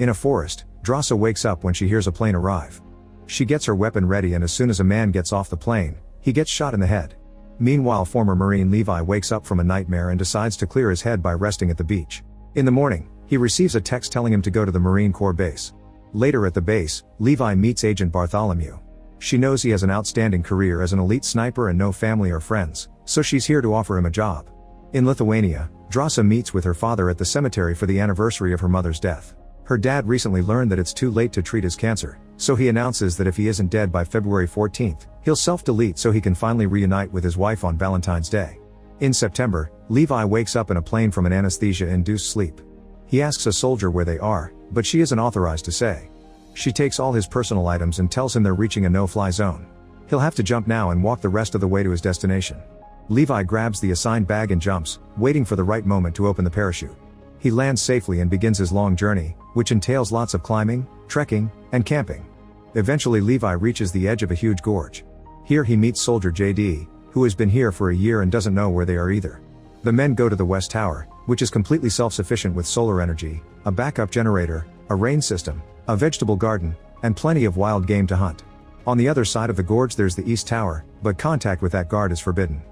In a forest, Drasa wakes up when she hears a plane arrive. She gets her weapon ready, and as soon as a man gets off the plane, he gets shot in the head. Meanwhile, former Marine Levi wakes up from a nightmare and decides to clear his head by resting at the beach. In the morning, he receives a text telling him to go to the Marine Corps base. Later at the base, Levi meets Agent Bartholomew. She knows he has an outstanding career as an elite sniper and no family or friends, so she's here to offer him a job. In Lithuania, Drasa meets with her father at the cemetery for the anniversary of her mother's death. Her dad recently learned that it's too late to treat his cancer, so he announces that if he isn't dead by February 14th, he'll self-delete so he can finally reunite with his wife on Valentine's Day. In September, Levi wakes up in a plane from an anesthesia-induced sleep. He asks a soldier where they are, but she isn't authorized to say. She takes all his personal items and tells him they're reaching a no-fly zone. He'll have to jump now and walk the rest of the way to his destination. Levi grabs the assigned bag and jumps, waiting for the right moment to open the parachute. He lands safely and begins his long journey, which entails lots of climbing, trekking, and camping. Eventually Levi reaches the edge of a huge gorge. Here he meets soldier JD, who has been here for a year and doesn't know where they are either. The men go to the West Tower, which is completely self-sufficient with solar energy, a backup generator, a rain system, a vegetable garden, and plenty of wild game to hunt. On the other side of the gorge there's the East Tower, but contact with that guard is forbidden.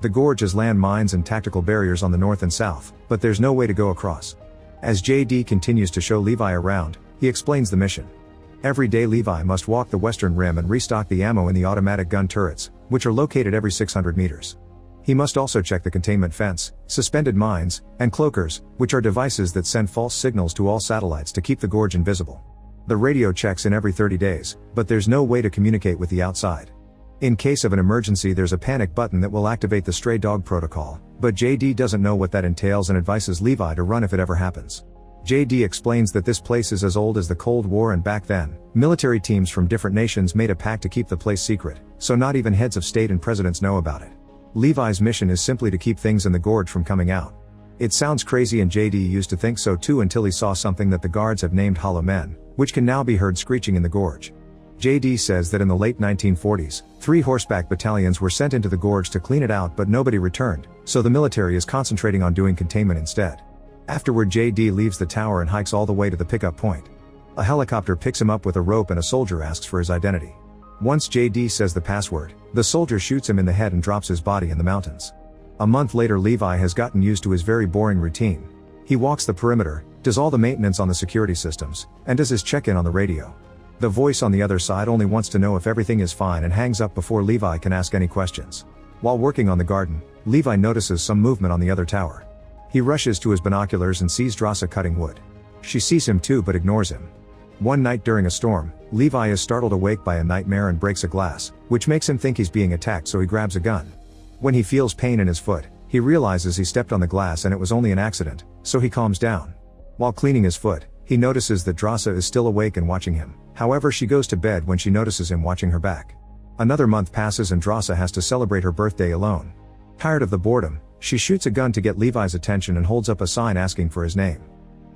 The gorge has land mines and tactical barriers on the north and south, but there's no way to go across. As JD continues to show Levi around, he explains the mission. Every day Levi must walk the western rim and restock the ammo in the automatic gun turrets, which are located every 600 meters. He must also check the containment fence, suspended mines, and cloakers, which are devices that send false signals to all satellites to keep the gorge invisible. The radio checks in every 30 days, but there's no way to communicate with the outside. In case of an emergency there's a panic button that will activate the stray dog protocol, but JD doesn't know what that entails and advises Levi to run if it ever happens. JD explains that this place is as old as the Cold War, and back then, military teams from different nations made a pact to keep the place secret, so not even heads of state and presidents know about it. Levi's mission is simply to keep things in the gorge from coming out. It sounds crazy, and JD used to think so too until he saw something that the guards have named Hollow Men, which can now be heard screeching in the gorge. JD says that in the late 1940s, 3 horseback battalions were sent into the gorge to clean it out, but nobody returned, so the military is concentrating on doing containment instead. Afterward JD leaves the tower and hikes all the way to the pickup point. A helicopter picks him up with a rope and a soldier asks for his identity. Once JD says the password, the soldier shoots him in the head and drops his body in the mountains. A month later Levi has gotten used to his very boring routine. He walks the perimeter, does all the maintenance on the security systems, and does his check-in on the radio. The voice on the other side only wants to know if everything is fine and hangs up before Levi can ask any questions. While working on the garden, Levi notices some movement on the other tower. He rushes to his binoculars and sees Drasa cutting wood. She sees him too but ignores him. One night during a storm, Levi is startled awake by a nightmare and breaks a glass, which makes him think he's being attacked, so he grabs a gun. When he feels pain in his foot, he realizes he stepped on the glass and it was only an accident, so he calms down. While cleaning his foot, he notices that Drasa is still awake and watching him. However, she goes to bed when she notices him watching her back. Another month passes and Drasa has to celebrate her birthday alone. Tired of the boredom, she shoots a gun to get Levi's attention and holds up a sign asking for his name.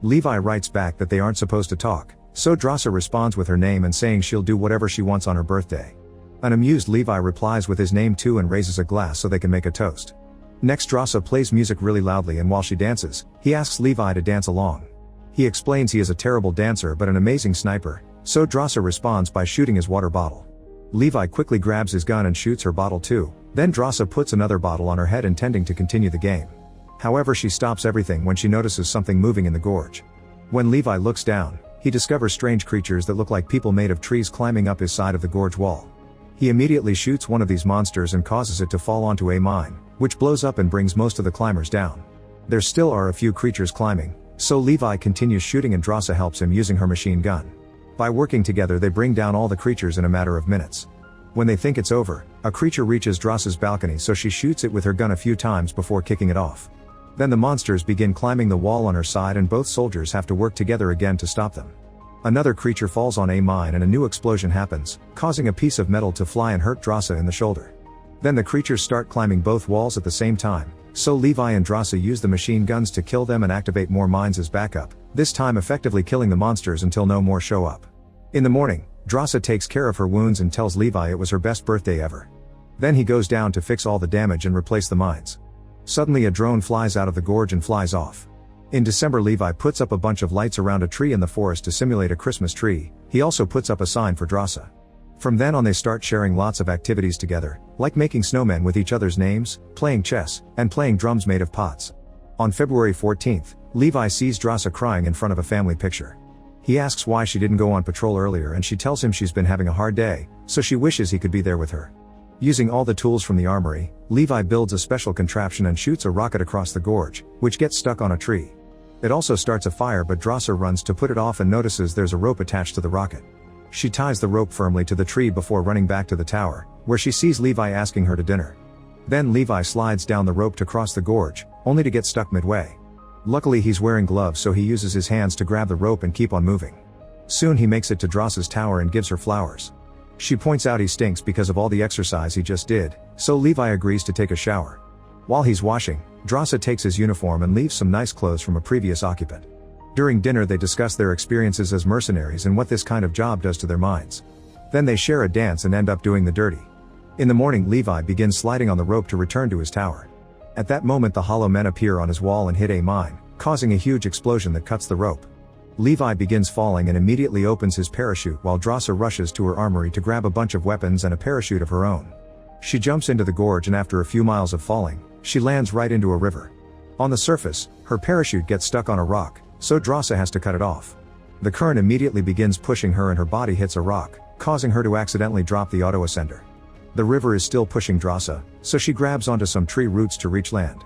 Levi writes back that they aren't supposed to talk, so Drasa responds with her name and saying she'll do whatever she wants on her birthday. An amused Levi replies with his name too and raises a glass so they can make a toast. Next Drasa plays music really loudly, and while she dances, he asks Levi to dance along. He explains he is a terrible dancer but an amazing sniper, so Drasa responds by shooting his water bottle. Levi quickly grabs his gun and shoots her bottle too, then Drasa puts another bottle on her head intending to continue the game. However, she stops everything when she notices something moving in the gorge. When Levi looks down, he discovers strange creatures that look like people made of trees climbing up his side of the gorge wall. He immediately shoots one of these monsters and causes it to fall onto a mine, which blows up and brings most of the climbers down. There still are a few creatures climbing, so Levi continues shooting and Drasa helps him using her machine gun. By working together they bring down all the creatures in a matter of minutes. When they think it's over, a creature reaches Drasa's balcony, so she shoots it with her gun a few times before kicking it off. Then the monsters begin climbing the wall on her side and both soldiers have to work together again to stop them. Another creature falls on a mine and a new explosion happens, causing a piece of metal to fly and hurt Drasa in the shoulder. Then the creatures start climbing both walls at the same time, so Levi and Drasa use the machine guns to kill them and activate more mines as backup, this time effectively killing the monsters until no more show up. In the morning, Drasa takes care of her wounds and tells Levi it was her best birthday ever. Then he goes down to fix all the damage and replace the mines. Suddenly a drone flies out of the gorge and flies off. In December, Levi puts up a bunch of lights around a tree in the forest to simulate a Christmas tree. He also puts up a sign for Drasa. From then on they start sharing lots of activities together, like making snowmen with each other's names, playing chess, and playing drums made of pots. On February 14th, Levi sees Drasa crying in front of a family picture. He asks why she didn't go on patrol earlier, and she tells him she's been having a hard day, so she wishes he could be there with her. Using all the tools from the armory, Levi builds a special contraption and shoots a rocket across the gorge, which gets stuck on a tree. It also starts a fire, but Drasa runs to put it off and notices there's a rope attached to the rocket. She ties the rope firmly to the tree before running back to the tower, where she sees Levi asking her to dinner. Then Levi slides down the rope to cross the gorge, only to get stuck midway. Luckily he's wearing gloves, so he uses his hands to grab the rope and keep on moving. Soon he makes it to Drasa's tower and gives her flowers. She points out he stinks because of all the exercise he just did, so Levi agrees to take a shower. While he's washing, Drasa takes his uniform and leaves some nice clothes from a previous occupant. During dinner they discuss their experiences as mercenaries and what this kind of job does to their minds. Then they share a dance and end up doing the dirty. In the morning Levi begins sliding on the rope to return to his tower. At that moment the hollow men appear on his wall and hit a mine, causing a huge explosion that cuts the rope. Levi begins falling and immediately opens his parachute while Drasa rushes to her armory to grab a bunch of weapons and a parachute of her own. She jumps into the gorge and after a few miles of falling, she lands right into a river. On the surface, her parachute gets stuck on a rock, so Drasa has to cut it off. The current immediately begins pushing her and her body hits a rock, causing her to accidentally drop the auto-ascender. The river is still pushing Drasa, so she grabs onto some tree roots to reach land.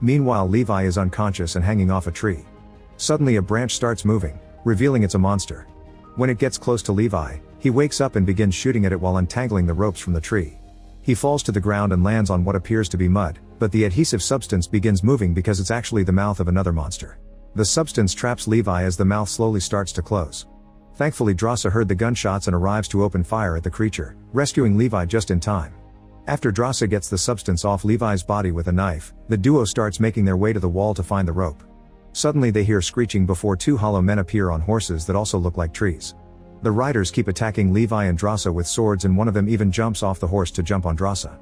Meanwhile Levi is unconscious and hanging off a tree. Suddenly a branch starts moving, revealing it's a monster. When it gets close to Levi, he wakes up and begins shooting at it while untangling the ropes from the tree. He falls to the ground and lands on what appears to be mud, but the adhesive substance begins moving because it's actually the mouth of another monster. The substance traps Levi as the mouth slowly starts to close. Thankfully Drasa heard the gunshots and arrives to open fire at the creature, rescuing Levi just in time. After Drasa gets the substance off Levi's body with a knife, the duo starts making their way to the wall to find the rope. Suddenly they hear screeching before two hollow men appear on horses that also look like trees. The riders keep attacking Levi and Drasa with swords, and one of them even jumps off the horse to jump on Drasa.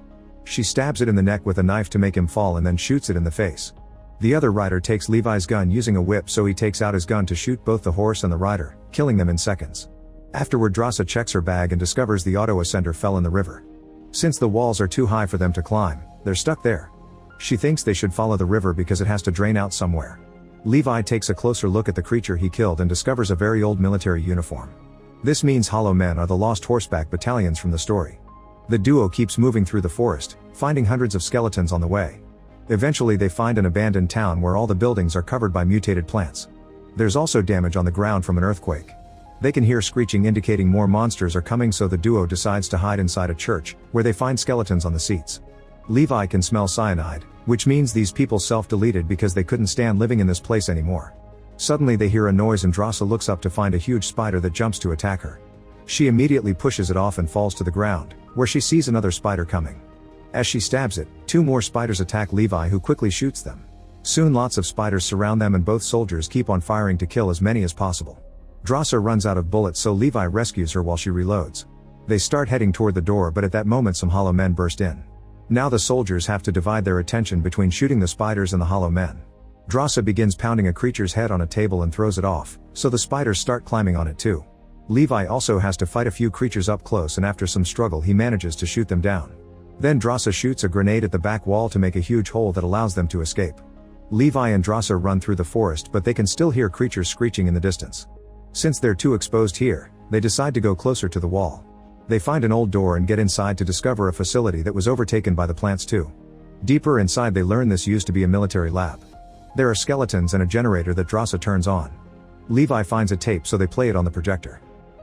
She stabs it in the neck with a knife to make him fall and then shoots it in the face. The other rider takes Levi's gun using a whip, so he takes out his gun to shoot both the horse and the rider, killing them in seconds. Afterward Drasa checks her bag and discovers the auto-ascender fell in the river. Since the walls are too high for them to climb, they're stuck there. She thinks they should follow the river because it has to drain out somewhere. Levi takes a closer look at the creature he killed and discovers a very old military uniform. This means hollow men are the lost horseback battalions from the story. The duo keeps moving through the forest, finding hundreds of skeletons on the way. Eventually they find an abandoned town where all the buildings are covered by mutated plants. There's also damage on the ground from an earthquake. They can hear screeching indicating more monsters are coming, so the duo decides to hide inside a church, where they find skeletons on the seats. Levi can smell cyanide, which means these people self-deleted because they couldn't stand living in this place anymore. Suddenly they hear a noise and Drasa looks up to find a huge spider that jumps to attack her. She immediately pushes it off and falls to the ground, where she sees another spider coming. As she stabs it, two more spiders attack Levi, who quickly shoots them. Soon lots of spiders surround them and both soldiers keep on firing to kill as many as possible. Drasa runs out of bullets, so Levi rescues her while she reloads. They start heading toward the door, but at that moment some hollow men burst in. Now the soldiers have to divide their attention between shooting the spiders and the hollow men. Drasa begins pounding a creature's head on a table and throws it off, so the spiders start climbing on it too. Levi also has to fight a few creatures up close, and after some struggle he manages to shoot them down. Then Drasa shoots a grenade at the back wall to make a huge hole that allows them to escape. Levi and Drasa run through the forest, but they can still hear creatures screeching in the distance. Since they're too exposed here, they decide to go closer to the wall. They find an old door and get inside to discover a facility that was overtaken by the plants too. Deeper inside they learn this used to be a military lab. There are skeletons and a generator that Drasa turns on. Levi finds a tape, so they play it on the projector.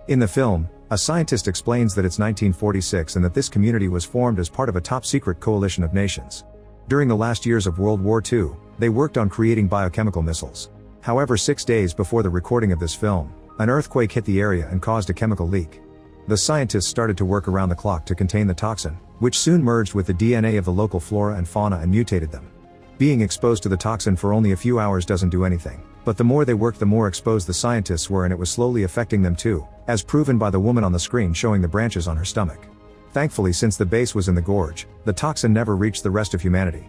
In the film, a scientist explains that it's 1946 and that this community was formed as part of a top-secret coalition of nations. During the last years of World War II, they worked on creating biochemical missiles. However, 6 days before the recording of this film, an earthquake hit the area and caused a chemical leak. The scientists started to work around the clock to contain the toxin, which soon merged with the DNA of the local flora and fauna and mutated them. Being exposed to the toxin for only a few hours doesn't do anything, but the more they worked the more exposed the scientists were, and it was slowly affecting them too, as proven by the woman on the screen showing the branches on her stomach. Thankfully, since the base was in the gorge, the toxin never reached the rest of humanity.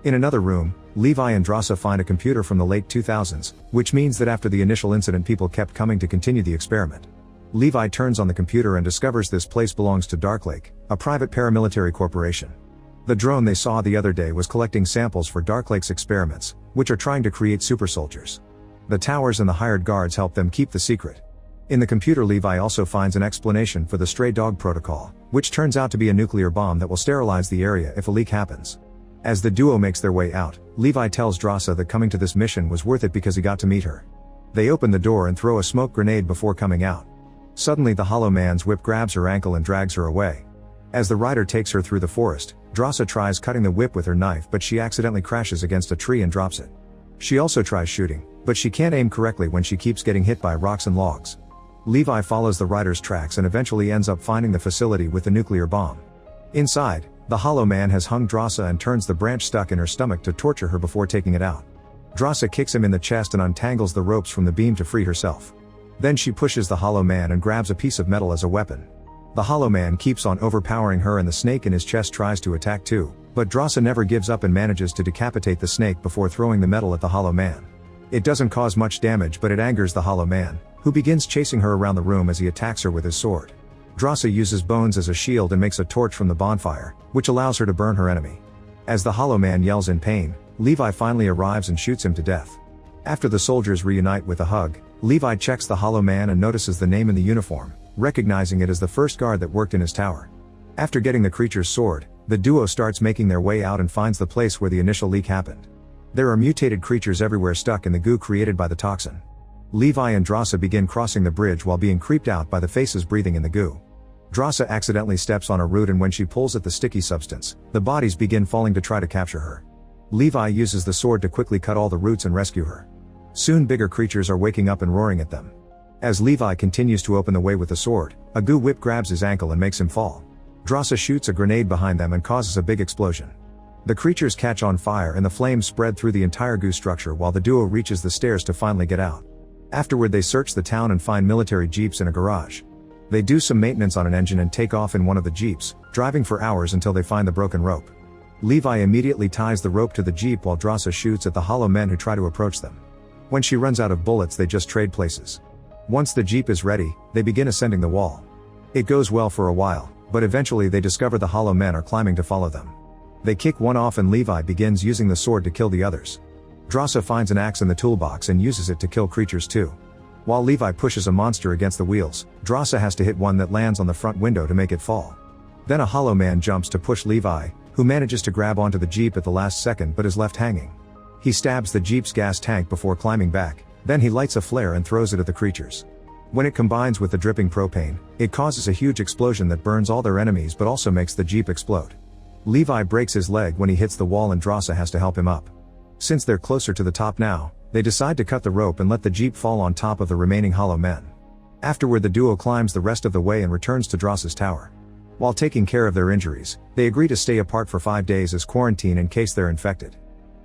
In another room, Levi and Drasa find a computer from the late 2000s, which means that after the initial incident people kept coming to continue the experiment. Levi turns on the computer and discovers this place belongs to Darklake, a private paramilitary corporation. The drone they saw the other day was collecting samples for Darklake's experiments, which are trying to create super soldiers. The towers and the hired guards help them keep the secret. In the computer, Levi also finds an explanation for the stray dog protocol, which turns out to be a nuclear bomb that will sterilize the area if a leak happens. As the duo makes their way out, Levi tells Drasa that coming to this mission was worth it because he got to meet her. They open the door and throw a smoke grenade before coming out. Suddenly the Hollow Man's whip grabs her ankle and drags her away. As the rider takes her through the forest, Drasa tries cutting the whip with her knife, but she accidentally crashes against a tree and drops it. She also tries shooting, but she can't aim correctly when she keeps getting hit by rocks and logs. Levi follows the rider's tracks and eventually ends up finding the facility with the nuclear bomb. Inside, the Hollow Man has hung Drasa and turns the branch stuck in her stomach to torture her before taking it out. Drasa kicks him in the chest and untangles the ropes from the beam to free herself. Then she pushes the Hollow Man and grabs a piece of metal as a weapon. The Hollow Man keeps on overpowering her and the snake in his chest tries to attack too, but Drasa never gives up and manages to decapitate the snake before throwing the metal at the Hollow Man. It doesn't cause much damage, but it angers the Hollow Man, who begins chasing her around the room as he attacks her with his sword. Drasa uses bones as a shield and makes a torch from the bonfire, which allows her to burn her enemy. As the Hollow Man yells in pain, Levi finally arrives and shoots him to death. After the soldiers reunite with a hug, Levi checks the Hollow Man and notices the name in the uniform, recognizing it as the first guard that worked in his tower. After getting the creature's sword, the duo starts making their way out and finds the place where the initial leak happened. There are mutated creatures everywhere stuck in the goo created by the toxin. Levi and Drasa begin crossing the bridge while being creeped out by the faces breathing in the goo. Drasa accidentally steps on a root and when she pulls at the sticky substance, the bodies begin falling to try to capture her. Levi uses the sword to quickly cut all the roots and rescue her. Soon bigger creatures are waking up and roaring at them. As Levi continues to open the way with the sword, a goo whip grabs his ankle and makes him fall. Drasa shoots a grenade behind them and causes a big explosion. The creatures catch on fire and the flames spread through the entire goo structure while the duo reaches the stairs to finally get out. Afterward they search the town and find military jeeps in a garage. They do some maintenance on an engine and take off in one of the jeeps, driving for hours until they find the broken rope. Levi immediately ties the rope to the jeep while Drasa shoots at the Hollow Men who try to approach them. When she runs out of bullets they just trade places. Once the jeep is ready, they begin ascending the wall. It goes well for a while, but eventually they discover the Hollow Men are climbing to follow them. They kick one off and Levi begins using the sword to kill the others. Drasa finds an axe in the toolbox and uses it to kill creatures too. While Levi pushes a monster against the wheels, Drasa has to hit one that lands on the front window to make it fall. Then a Hollow Man jumps to push Levi, who manages to grab onto the jeep at the last second but is left hanging. He stabs the jeep's gas tank before climbing back, then he lights a flare and throws it at the creatures. When it combines with the dripping propane, it causes a huge explosion that burns all their enemies but also makes the jeep explode. Levi breaks his leg when he hits the wall and Drasa has to help him up. Since they're closer to the top now, they decide to cut the rope and let the jeep fall on top of the remaining Hollow Men. Afterward the duo climbs the rest of the way and returns to Drasa's tower. While taking care of their injuries, they agree to stay apart for 5 days as quarantine in case they're infected.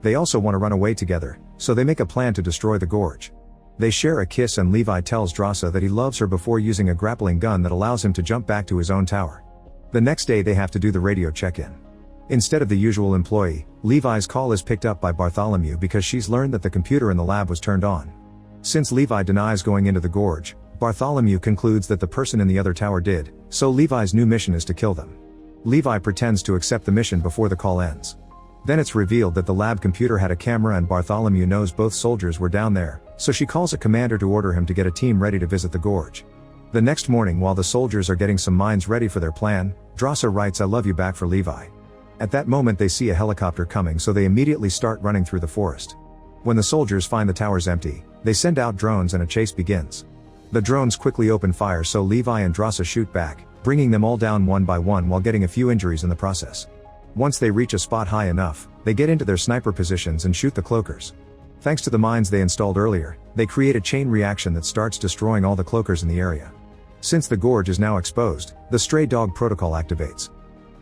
They also want to run away together, so they make a plan to destroy the Gorge. They share a kiss and Levi tells Drasa that he loves her before using a grappling gun that allows him to jump back to his own tower. The next day they have to do the radio check-in. Instead of the usual employee, Levi's call is picked up by Bartholomew because she's learned that the computer in the lab was turned on. Since Levi denies going into the Gorge, Bartholomew concludes that the person in the other tower did, so Levi's new mission is to kill them. Levi pretends to accept the mission before the call ends. Then it's revealed that the lab computer had a camera and Bartholomew knows both soldiers were down there, so she calls a commander to order him to get a team ready to visit the Gorge. The next morning while the soldiers are getting some minds ready for their plan, Drasa writes "I love you" back for Levi. At that moment they see a helicopter coming so they immediately start running through the forest. When the soldiers find the towers empty, they send out drones and a chase begins. The drones quickly open fire so Levi and Drasa shoot back, bringing them all down one by one while getting a few injuries in the process. Once they reach a spot high enough, they get into their sniper positions and shoot the cloakers. Thanks to the mines they installed earlier, they create a chain reaction that starts destroying all the cloakers in the area. Since the Gorge is now exposed, the stray dog protocol activates.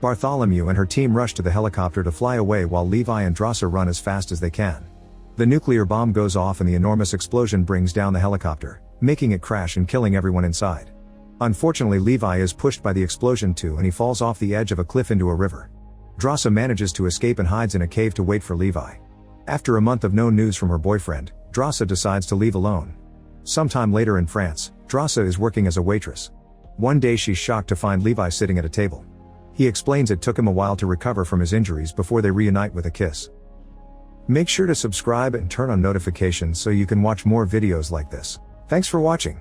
Bartholomew and her team rush to the helicopter to fly away while Levi and Drasa run as fast as they can. The nuclear bomb goes off and the enormous explosion brings down the helicopter, making it crash and killing everyone inside. Unfortunately Levi is pushed by the explosion too and he falls off the edge of a cliff into a river. Drasa manages to escape and hides in a cave to wait for Levi. After a month of no news from her boyfriend, Drasa decides to leave alone. Sometime later in France, Drasa is working as a waitress. One day she's shocked to find Levi sitting at a table. He explains it took him a while to recover from his injuries before they reunite with a kiss. Make sure to subscribe and turn on notifications so you can watch more videos like this. Thanks for watching.